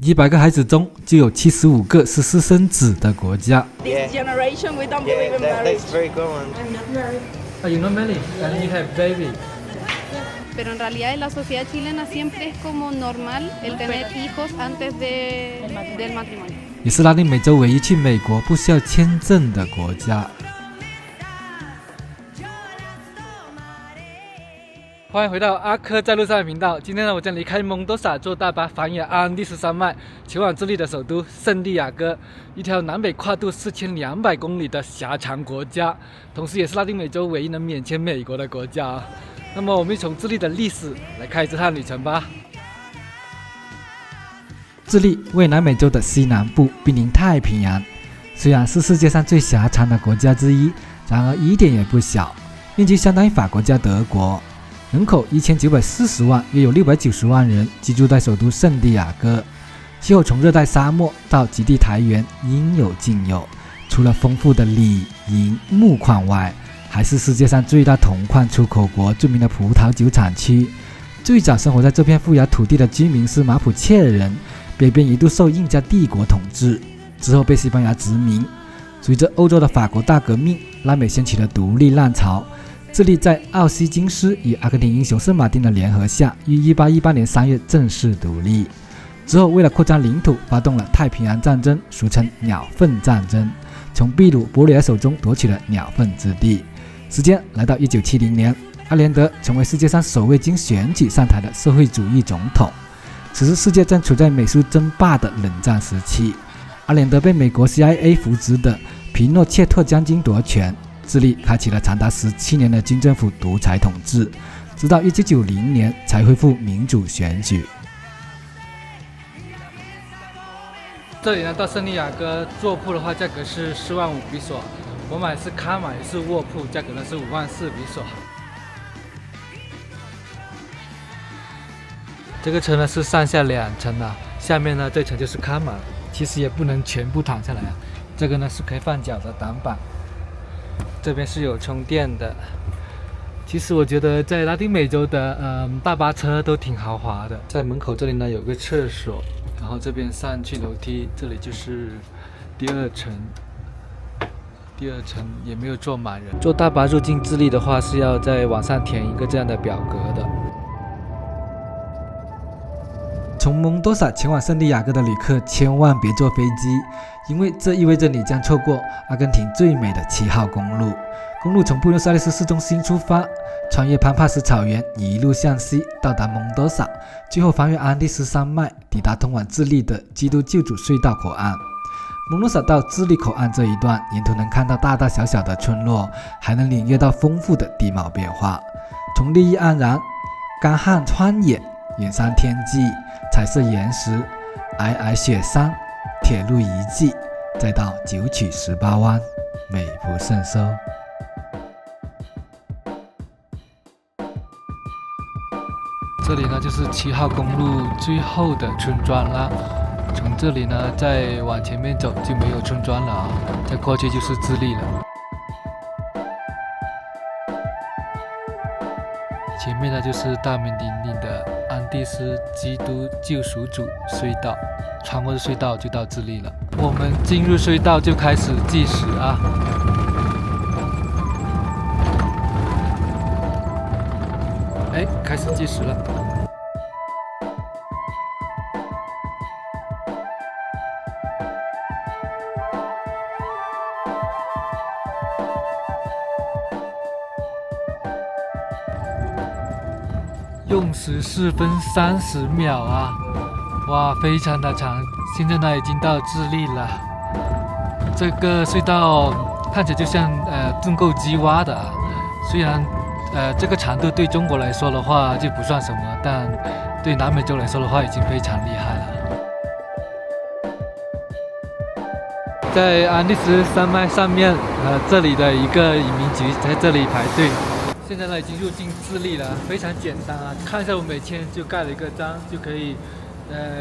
100个孩子中就有75个是私生子的国家。This generation, we don't believe in marriage. That's very common. I'm not married. Are you not married? And you have baby? Pero en realidad en la sociedad chilena siempre es como normal el tener hijos antes del matrimonio. 也是拉丁美洲唯一去美国不需要签证的国家。欢迎回到阿科在路上的频道。今天呢，我将离开蒙多萨，坐大巴翻越阿安第斯山脉，前往智利的首都圣地亚哥，一条南北跨度4200公里的狭长国家，同时也是拉丁美洲唯一能免签美国的国家。那么，我们从智利的历史来开这趟旅程吧。智利位南美洲的西南部，濒临太平洋。虽然是世界上最狭长的国家之一，然而一点也不小，面积相当于法国加德国。人口1940万，约有690万人居住在首都圣地亚哥。气候从热带沙漠到极地台原，应有尽有。除了丰富的锂、银、木矿外，还是世界上最大铜矿出口国，著名的葡萄酒产区。最早生活在这片富饶土地的居民是马普切人，北边一度受印加帝国统治，之后被西班牙殖民。随着欧洲的法国大革命，拉美掀起了独立浪潮。智利在奥西金斯与阿根廷英雄圣马丁的联合下，于1818年3月正式独立。之后，为了扩张领土，发动了太平洋战争，俗称鸟粪战争，从秘鲁、玻利维亚手中夺取了鸟粪之地。时间来到1970年，阿连德成为世界上首位经选举上台的社会主义总统。此时，世界正处在美苏争霸的冷战时期。阿连德被美国 CIA 扶植的皮诺切特将军夺权。智利开启了长达17年的军政府独裁统治，直到1990年才恢复民主选举。这里呢，到圣地亚哥坐铺的话，价格是4万5比索；我买是卡玛，也是卧铺，价格呢是5万4比索。这个车呢是上下2层的，下面呢这层就是卡玛，其实也不能全部躺下来啊。这个呢是可以放脚的挡板。这边是有充电的。其实我觉得在拉丁美洲的大巴车都挺豪华的。在门口这里呢有个厕所，然后这边上去楼梯，这里就是第2层。第2层也没有坐满人。坐大巴入境智利的话，是要在网上填一个这样的表格的。从蒙多萨前往圣地亚哥的旅客千万别坐飞机，因为这意味着你将错过阿根廷最美的7号公路。公路从布宜诺斯艾利斯市中心出发，穿越潘帕斯草原，一路向西到达蒙多萨，最后翻越安第斯山脉，抵达通往智利的基督救主隧道口岸。蒙多萨到智利口岸这一段，沿途能看到大大小小的村落，还能领略到丰富的地貌变化，从绿意盎然、干旱荒野、远山天际、彩色岩石、皑皑雪山、铁路遗迹，再到9曲18弯，美不胜收。这里呢就是7号公路最后的村庄了，从这里呢再往前面走就没有村庄了啊，再过去就是智利了。前面呢就是大名鼎鼎的安第斯基督救赎主隧道，穿过隧道就到智利了。我们进入隧道就开始计时啊！开始计时了。用时4分30秒啊！哇，非常的长。现在呢已经到智利了。这个隧道看起来就像盾构机挖的啊，虽然这个长度对中国来说的话就不算什么，但对南美洲来说的话已经非常厉害了。在安第斯山脉上面，这里的一个移民局在这里排队。现在呢已经入境智利了，非常简单啊！看一下我美签就盖了一个章，就可以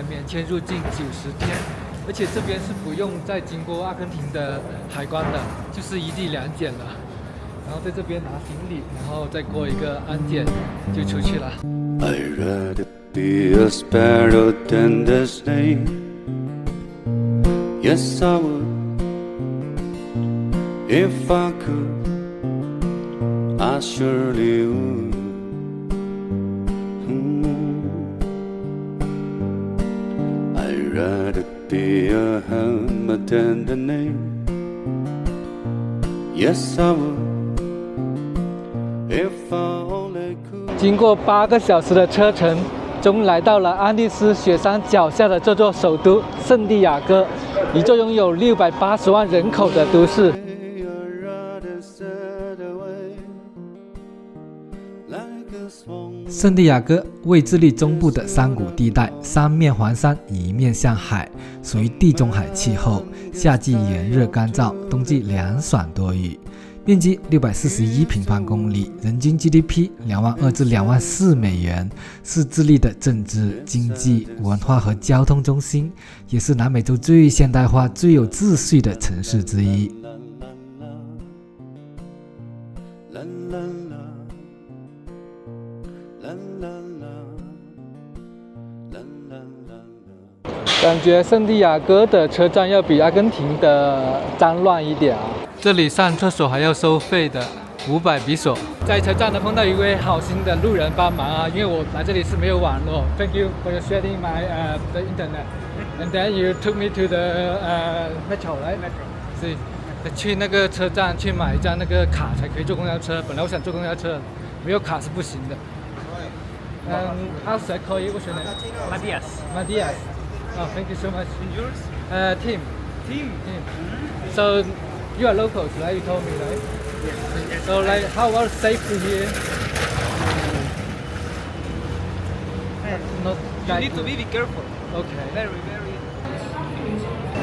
免签入境90天，而且这边是不用再经过阿根廷的海关的，就是一地2检了。然后在这边拿行李，然后再过一个安检就出去了。I read it, be a sparrow tender snake. Yes, I would. If I could, I surely would. I'd rather be a helmet than the name. Yes, I would. If I only could. 经过8个小时的车程，终于来到了安第斯雪山脚下的这座首都圣地亚哥，一座拥有680万人口的都市。圣地亚哥位智利中部的山谷地带，三面环山，一面向海，属于地中海气候，夏季炎热干燥，冬季凉爽多雨。面积641平方公里，人均 GDP 22000至24000美元，是智利的政治、经济、文化和交通中心，也是南美洲最现代化、最有秩序的城市之一。感觉圣地亚哥的车站要比阿根廷的脏乱一点啊！这里上厕所还要收费的，500比索。在车站呢碰到一位好心的路人帮忙啊，因为我来这里是没有网络。Thank you for sharing my the internet. And then you took me to the metro, right? Metro. 是，去那个车站去买一张那个卡才可以坐公交车。本来我想坐公交车，没有卡是不行的。How should I call you? What's your name? Matias. Matias. Oh, thank you so much. And yours? Tim. Tim. So you are locals, right? You told me, right? Yes. So like, how about safety here? Not You that need to good. be careful. Okay. Very.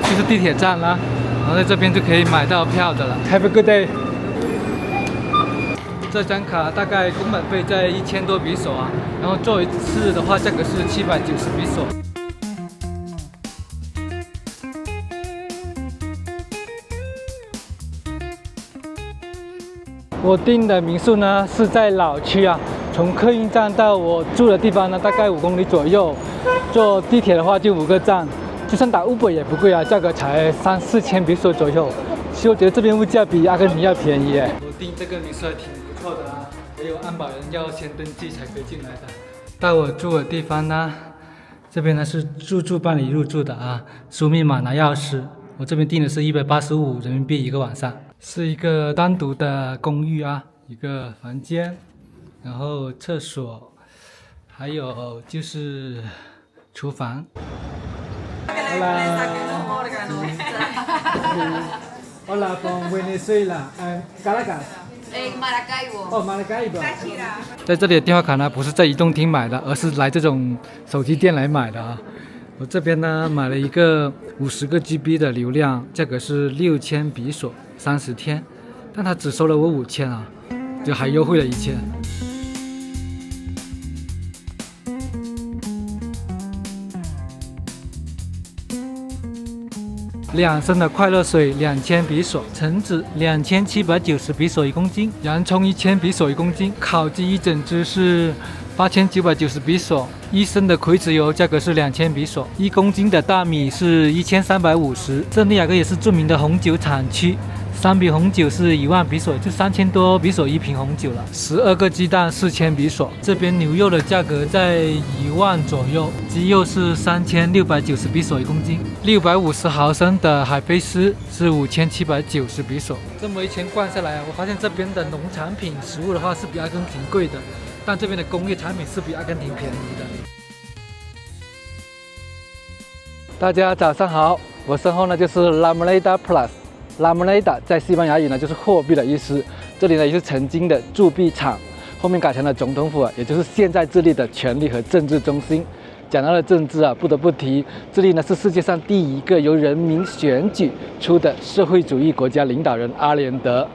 就是地铁站啦，然后在这边就可以买到票的了。Have a good day. 这张卡大概工本费在1000多比索啊，然后坐一次的话价格是790比索。我订的民宿呢是在老区啊，从客运站到我住的地方呢大概5公里左右，坐地铁的话就5个站，就算打 Uber 也不贵啊，价格才3-4千比索左右。其实我觉得这边物价比阿根廷要便宜耶。我订这个民宿还挺不错的啊，还有安保人要先登记才可以进来的。到我住的地方呢，这边呢是自助办理入住的啊，输密码拿钥匙。我这边订的是185人民币一个晚上，是一个单独的公寓啊，一个房间，然后厕所，还有就是厨房。Hola from Venezuela and Caracas. Maracaibo. Oh, Maracaibo. 在这里的电话卡呢，不是在移动厅买的，而是来这种手机店来买的啊。我这边呢买了一个50个 GB 的流量，价格是6000比索，30天，但他只收了我5000啊，就还优惠了1000。2升的快乐水2000比索，橙子2790比索1公斤，洋葱1000比索1公斤，烤鸡1整只是8990比索，1升的葵籽油价格是2000比索，1公斤的大米是1350。圣地亚哥也是著名的红酒产区，3瓶红酒是1万比索，就3000多比索1瓶红酒了。12个鸡蛋4000比索，这边牛肉的价格在1万左右，鸡肉是3690比索1公斤，650毫升的海飞丝是5790比索。这么一圈逛下来，我发现这边的农产品食物的话是比阿根廷贵的。但这边的工业产品是比阿根廷便宜的。大家早上好，我身后呢就是 La Moneda Plus。La Moneda 在西班牙语呢就是货币的意思，这里呢也是曾经的铸币厂，后面改成了总统府，也就是现在智利的权力和政治中心。讲到了政治啊，不得不提智利呢是世界上第一个由人民选举出的社会主义国家领导人阿连德。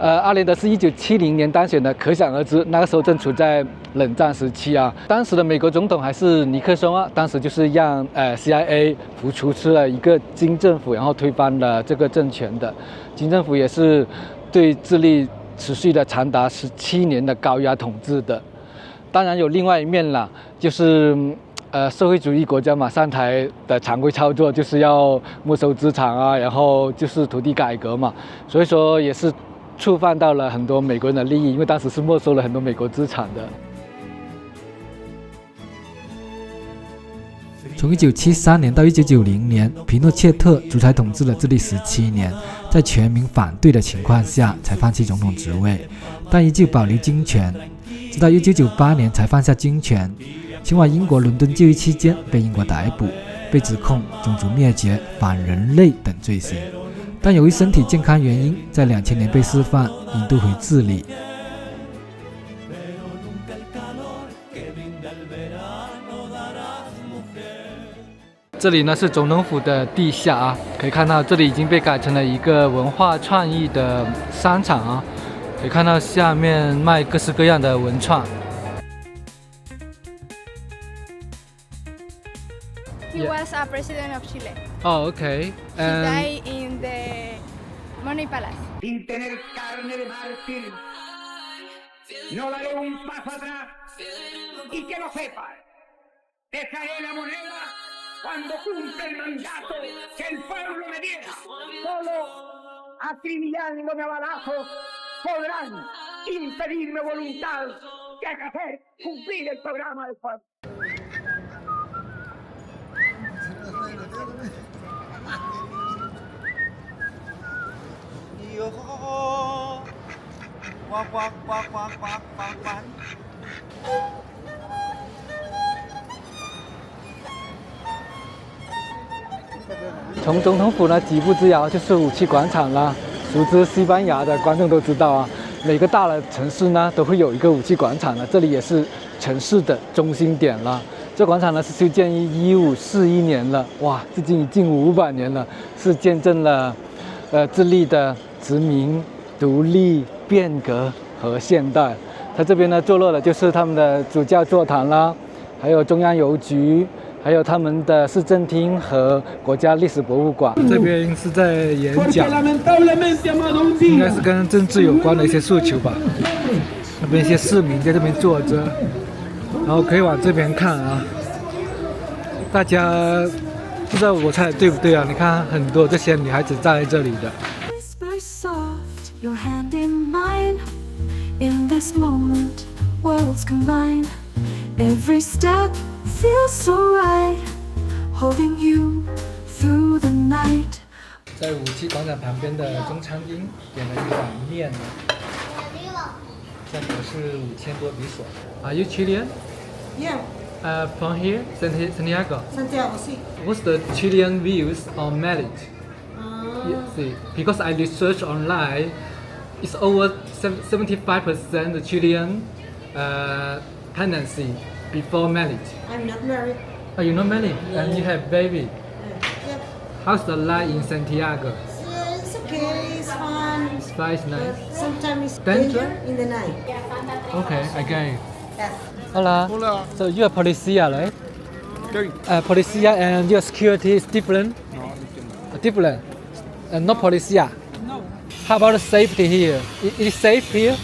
阿连德是1970年当选的，可想而知，那个时候正处在冷战时期啊。当时的美国总统还是尼克松啊，当时就是让CIA 扶持了一个金政府，然后推翻了这个政权的。金政府也是对智利持续了长达17年的高压统治的。当然有另外一面啦，就是社会主义国家嘛，上台的常规操作就是要没收资产啊，然后就是土地改革嘛，所以说也是触犯到了很多美国人的利益，因为当时是没收了很多美国资产的。从1973年到1990年，皮诺切特独裁统治了智利17年，在全民反对的情况下才放弃总统职位，但依旧保留军权，直到1998年才放下军权。前往英国伦敦就医期间被英国逮捕，被指控种族灭绝、反人类等罪行，但由于身体健康原因，在2000年被释放，引渡回智利。这里呢是总统府的地下啊，可以看到这里已经被改成了一个文化创意的商场啊，可以看到下面卖各式各样的文创。He was a president of Chile. Oh, okay. He died in the Money Palace. Sin tener carne de mártir, no daré un paso atrás y que lo sepa, dejaré la moneda cuando cumpla el mandato que el pueblo me diera. Solo acribillándome a balazos podrán impedirme voluntad que hacer cumplir el programa del pueblo. 从总统府呢几步之遥就是武器广场啦。熟知西班牙的观众都知道啊，每个大的城市呢都会有一个武器广场的，这里也是城市的中心点了。这广场呢是修建于1541年了，哇，至今已近500年了，是见证了智利的殖民、独立、变革和现代。它这边呢坐落的就是他们的主教座堂啦，还有中央邮局，还有他们的市政厅和国家历史博物馆。这边是在演讲，应该是跟政治有关的一些诉求吧。那边一些市民在这边坐着，然后可以往这边看啊。大家不知道我猜的对不对啊？你看很多这些女孩子站在这里的。In this moment, worlds combine. Every step feels so right, holding you through the night. 在武器广场旁边的中餐厅点了一碗面呢，价格是5000多比索。Are you Chilean? Yeah. From here, Santiago. Santiago, sí. What's the Chilean views on marriage? See, because I researched online. It's over 75% Chilean pregnancy before marriage. I'm not married. Oh, you're not married and you have baby. Yep. How's the life in Santiago? It's okay, it's fun. It's nice. But sometimes it's Danger? danger in the night. Okay, again. Yes. Hola. Hola. So you're policia, right? Okay. Policia and your security is different? No, Different? Not policia? no. How about the safety here? Is it safe here?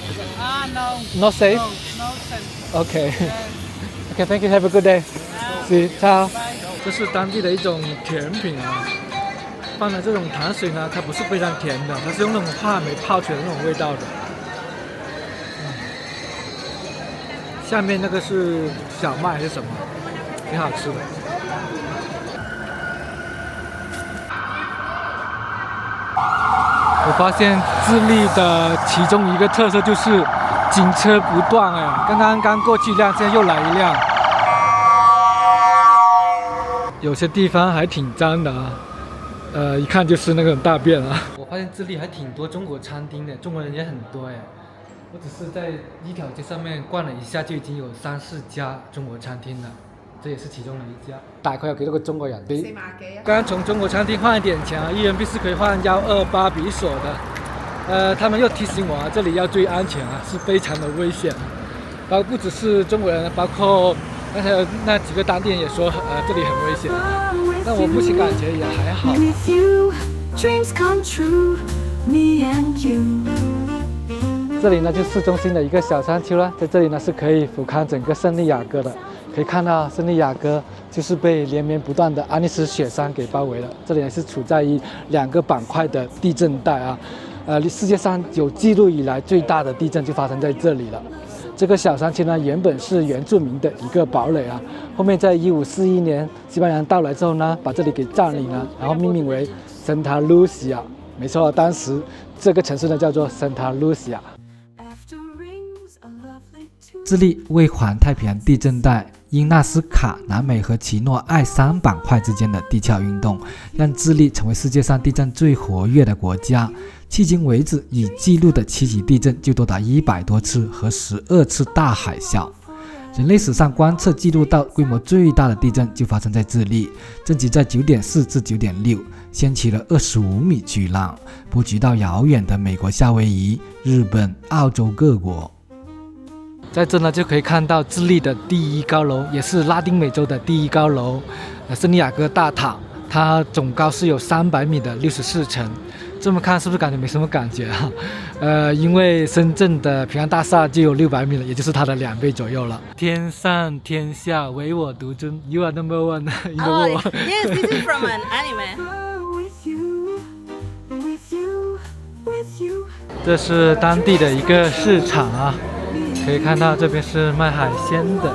No. Not safe? No sense. Okay. Okay, thank you. Have a good day. See you. Ciao. 这是当地的一种甜品啊，放的这种糖水呢，它不是非常甜的，它是用那种话梅泡出来的那种味道的。下面那个是小麦还是什么？挺好吃的。我发现智利的其中一个特色就是警车不断哎，刚过去一辆，现在又来一辆。有些地方还挺脏的啊，一看就是那种大便啊。我发现智利还挺多中国餐厅的，中国人也很多哎。我只是在一条街上面逛了一下，就已经有3、4家中国餐厅了，这也是其中的一家。大概要幾多個中國人？剛剛從中國餐廳換一點錢啊，一人幣是可以換128比索的。他們又提醒我啊，這裡要注意安全啊，是非常的危險。不只是中國人，包括那幾個當地人也說，這裡很危險。但我目前感覺也還好。這裡呢就市中心的一個小山丘啦，在這裡呢是可以俯瞰整個聖地亞哥的。可以看到圣地亚哥就是被连绵不断的安第斯雪山给包围了。这里也是处在于2个板块的地震带啊，世界上有记录以来最大的地震就发生在这里了。这个小山丘呢，原本是原住民的一个堡垒啊，后面在1541年西班牙人到来之后呢，把这里给占领了，然后命名为Santa Lucia。没错，当时这个城市呢叫做 Santa Lucia。智利为环太平洋地震带因纳斯卡、南美和奇诺爱3板块之间的地壳运动，让智利成为世界上地震最活跃的国家。迄今为止，已记录的7级地震就多达100多次和12次大海啸。人类史上观测记录到规模最大的地震就发生在智利，震级在9.4至9.6，掀起了25米巨浪，波及到遥远的美国夏威夷、日本、澳洲各国。在这呢就可以看到智利的第1高楼，也是拉丁美洲的第1高楼，圣地亚哥大塔，它总高是有300米的64层。这么看是不是感觉没什么感觉啊？因为深圳的平安大厦就有600米了，也就是它的2倍左右了。天上天下唯我独尊 ，You are number one in the world. Yes, this is from an anime. 这是当地的一个市场啊，可以看到这边是卖海鲜的，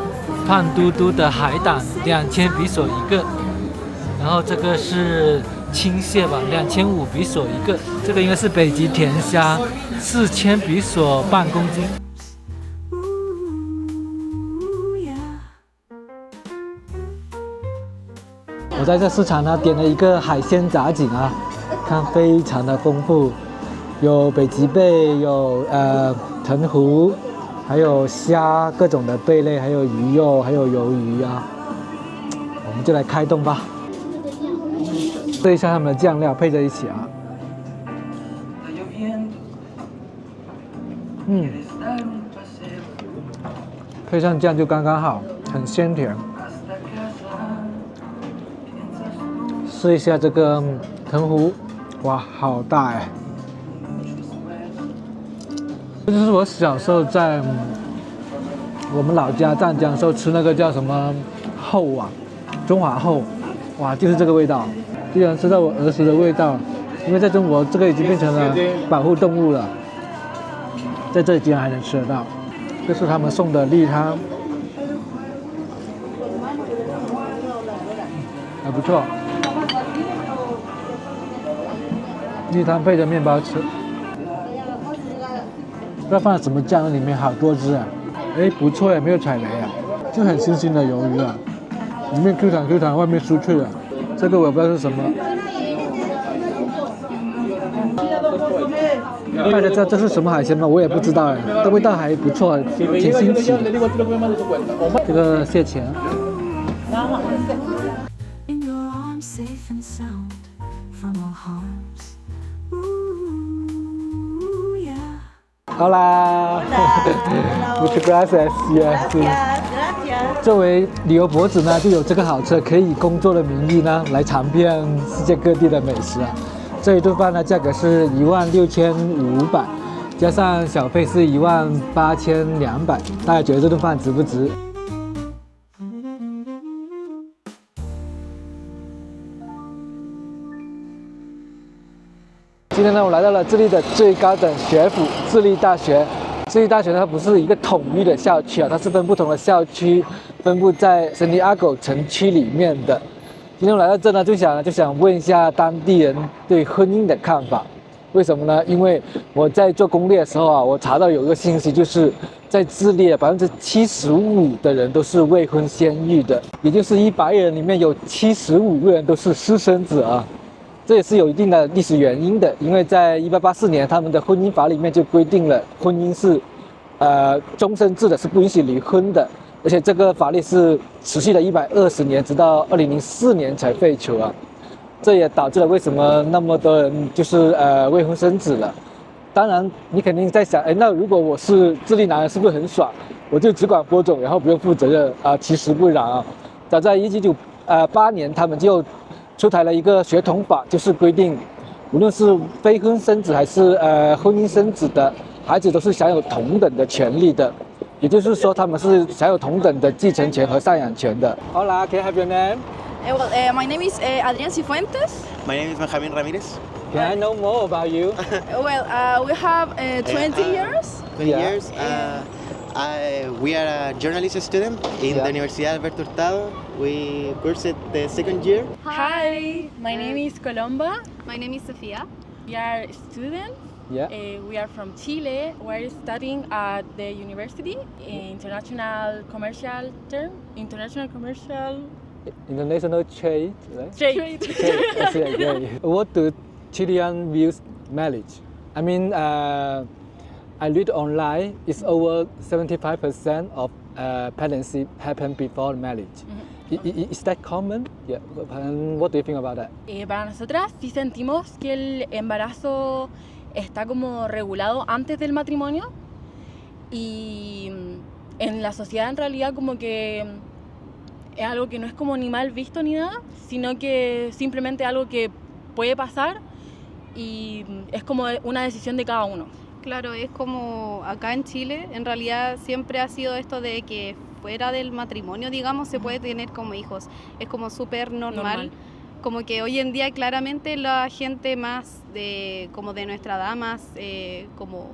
胖嘟嘟的海胆2000比索一个，然后这个是青蟹吧，2500比索一个，这个应该是北极甜虾，4000比索半公斤。我在这市场呢点了一个海鲜炸锦啊，看非常的丰富，有北极贝，有藤壶，还有虾，各种的贝类，还有鱼肉，还有鱿鱼啊。我们就来开动吧。试一下他们的酱料配在一起啊，配上酱就刚刚好，很鲜甜。试一下这个藤壶，哇，好大哎！这就是我小时候在我们老家湛江时候吃那个叫什么厚啊，中华厚，哇，就是这个味道。居然吃到我儿时的味道，因为在中国这个已经变成了保护动物了，在这里竟然还能吃得到。这是他们送的例汤，还不错。例汤配着面包吃，不知道放了什么酱在里面，好多汁啊！哎，不错呀，没有踩雷啊，就很新鲜的鱿鱼啊，里面 Q 弹 Q 弹，外面酥脆的。这个我也不知道是什么，大家知道这是什么海鲜吗？我也不知道哎，这味道还不错，挺新奇的。这个蟹钳。好啦，Muchas gracias。作为旅游博主呢，就有这个好处，可以工作的名义呢来尝遍世界各地的美食啊。这一顿饭呢，价格是16500，加上小费是18200，大家觉得这顿饭值不值？今天呢，我来到了智利的最高等学府——智利大学。智利大学呢，它不是一个统一的校区啊，它是分不同的校区，分布在圣地亚哥城区里面的。今天我来到这呢，就想问一下当地人对婚姻的看法。为什么呢？因为我在做攻略的时候啊，我查到有一个信息，就是在智利75%的人都是未婚先育的，也就是100人里面有75个人都是私生子啊。这也是有一定的历史原因的，因为在1884年，他们的婚姻法里面就规定了婚姻是，终身制的，是不允许离婚的，而且这个法律是持续了120年，直到2004年才废除啊。这也导致了为什么那么多人就是未婚生子了。当然，你肯定在想，哎，那如果我是智利男人，是不是很爽？我就只管播种，然后不用负责任啊？其实不然啊，早在1998年，他们就出台了一个血统法，就是规定，无论是非婚生子还是婚姻生子的孩子，都是享有同等的权利的。也就是说他们是享有同等的继承权和赡养权的。Hola, can I have your name? My name is Adrián Cifuentes. My name is Benjamin Ramirez. Can I know more about you? We have 20 years. 20 Yeah. years. We are a journalism student in Yeah. the Universidad Alberto Hurtado. We cursed the second year. Hi, my name is Colomba. My name is Sofia. We are students. Yeah. We are from Chile. We're studying at the university in international commercial International trade, right? trade. Okay, I see, I get it. What do Chilean views marriage? I mean, I read online, it's over 75% of pregnancy happen before marriage. Is that common? Yeah. And what do you think about that? Para nosotras sí sentimos que el embarazo está como regulado antes del matrimonio y en la sociedad en realidad como que es algo que no es como ni mal visto ni nada, sino que simplemente algo que puede pasar y es como una decisión de cada uno. Claro, es como acá en Chile, en realidad siempre ha sido esto de que fuera del matrimonio, digamos, se puede tener como hijos. Es como súper normal. Como que hoy en día claramente la gente más como de nuestra edad, más como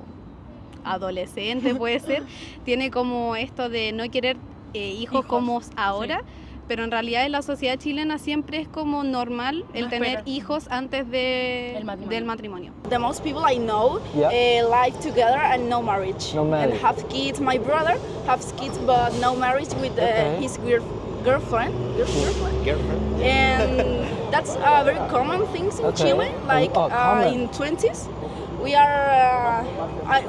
adolescente puede ser, tiene como esto de no querer hijos como ahora. Sí. Pero en realidad en la sociedad chilena siempre es como normal el tener hijos antes del matrimonio. The most people I know Yeah. live together and no marriage. No marriage. And have kids. My brother has kids but no marriage with Okay. his girlfriend. Girlfriend. And that's a very common thing in Okay. Chile. Like common. in 20s,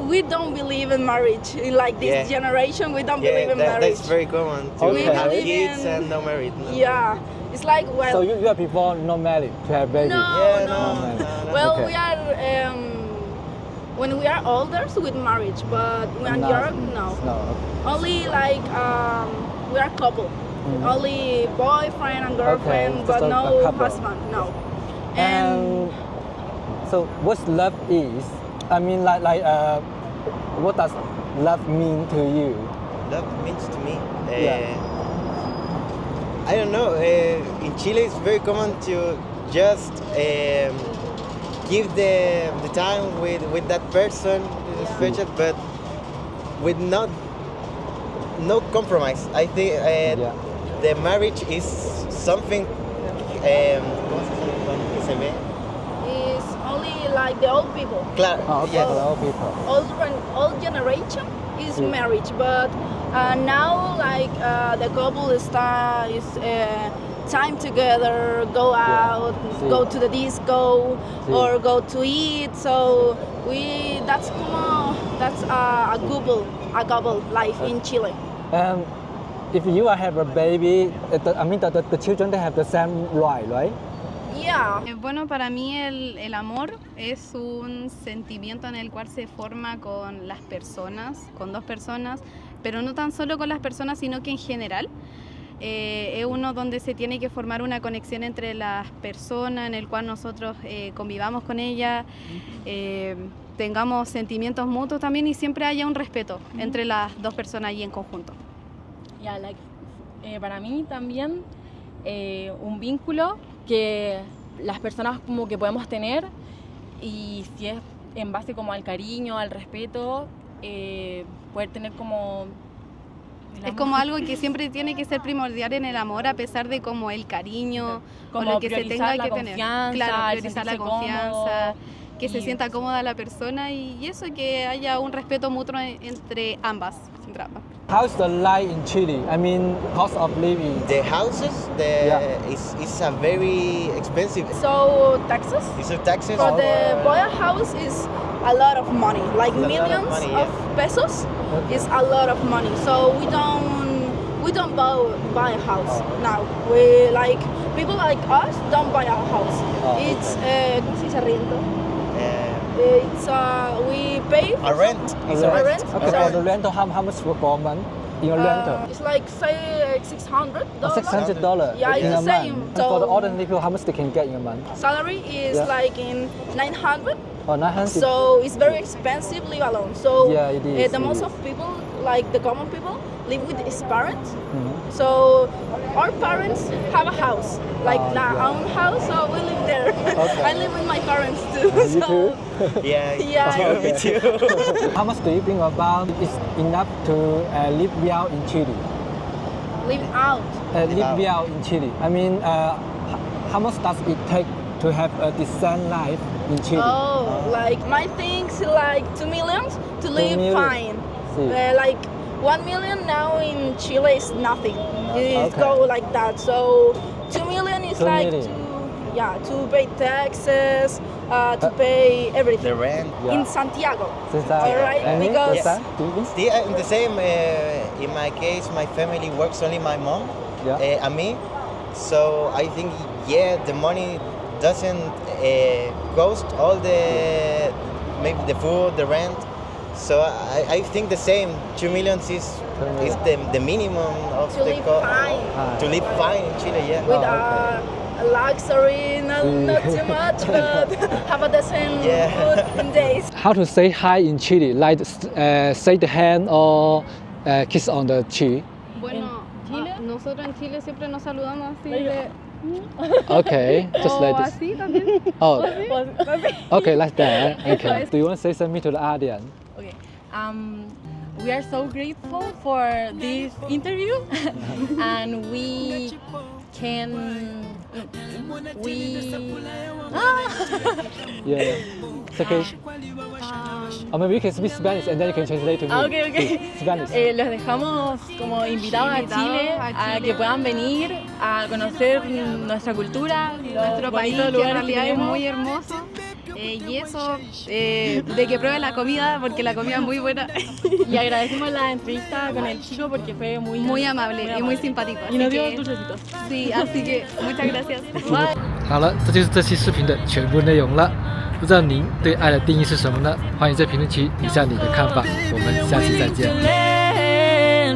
we don't believe in marriage. In like this generation, we don't believe in marriage. That's very common to Okay. have We kids believe in- and no married. No. Yeah, it's like So you are before not married to have baby? No, Yeah, no. no. Well, Okay. we are when we are older with marriage, but when No. you're no. No. Only like we are couple. Only boyfriend and girlfriend, Okay, but just a no couple. husband. No. And so what's love is? I mean, what does love mean to you? Love means to me. Yeah. I don't know. In Chile, it's very common to just give the time with that person, special, but with no compromise. I think the marriage is something. ¿Cómo se ve? It's only like the old people. Claro. Okay, Yes. for all people. Old generation is marriage, but now like the couple is time together, go out, Sí. go to the disco, Sí. or go to eat. So that's a couple life in Chile. If you have a baby, the children they have the same right? Yeah. Bueno, para mí el amor es un sentimiento en el cual se forma con las personas, con dos personas, pero no tan solo con las personas, sino que en general. Es uno donde se tiene que formar una conexión entre las personas, en el cual nosotros convivamos con ellas, tengamos sentimientos mutuos también y siempre haya un respeto entre las dos personas ahí en conjunto. Yeah, para mí también un vínculo que las personas como que podemos tener y si es en base como al cariño, al respeto, poder tener como... Es como algo que siempre tiene que ser primordial en el amor, a pesar de como el cariño como o lo que se tenga priorizar que la tener. confianza, Claro, el priorizar la sentirse confianza, cómodo que se y- sienta cómoda la persona y eso, que haya un respeto mutuo entre ambas. How's the life in Chile? I mean, cost of living. The houses, is a very expensive. So taxes. It's a taxes. For the boy house is a lot of money, like It's a lot of millions money, of yeah. pesos. Is a lot of money. So we don't buy a house now. We like people like us don't buy a house. It's ¿cómo se dice arriendo? It's we pay for A rent. It's a rent. Okay, for the rental, how much for a month in a rental? It's like say $600. $600 Yeah, in it's a the same. month. And for the ordinary people, how much they can get in a month? Salary is Yeah. like in 900 Oh, 900. So it's very expensive to live alone. So Yeah, it is, the it most is. of people, like the common people, live with his parents. Mhm. So our parents have a house, like Oh, our yeah. own house, so we live there. Okay. I live with my parents too. You so too? Yeah, Yeah. me too. How much do you think about it's enough to live well in Chile? live out. Live well in Chile. I mean, how much does it take to have a decent life in Chile? Oh, like my things like 2 million to live million. fine. See. Like 1 million now in Chile is nothing. It Okay. go like that. So 2 million is 2 like million. to pay taxes, to pay everything. The rent. Yeah. In Santiago. Alright, Alright, because- Still, in the same, in my case, my family works only my mom Yeah. and me. So I think, yeah, the money doesn't cost all the, maybe the food, the rent. So I think the same, 2 million is the minimum of To the live fine. to live fine in Chile, yeah. With okay. a luxury, not too much, but have a decent Yeah. food in days. How to say hi in Chile? Like shake the hand or kiss on the cheek? Bueno, Chile? nosotros en Chile siempre nos saludamos así de... Okay, just o like this. así también. Oh, okay, like that. Okay. Do you want to say something to the audience? Okay. We are so grateful for this interview, and we can. Yeah. It's okay. Or maybe you can speak Spanish and then you can translate to me. Okay, okay. Spanish. Los dejamos como invitados a Chile, a que puedan venir a conocer nuestra cultura, Nuestro país, que en realidad es muy hermoso. Y eso, de que prueben la comida, porque la comida es muy buena. Y agradecemos la entrevista con el chico porque fue Muy amable y muy simpático. Y nos así dio que- dulcecitos. Sí, así que muchas gracias. 好了，这就是这期视频的全部内容了。不知道您对爱的定义是什么呢？欢迎在评论区留下你的看法。我们下期再见。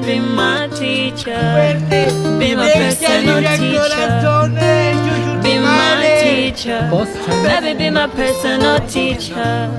Be my teacher, be my personal teacher, be my teacher, Boss, baby, be my personal teacher.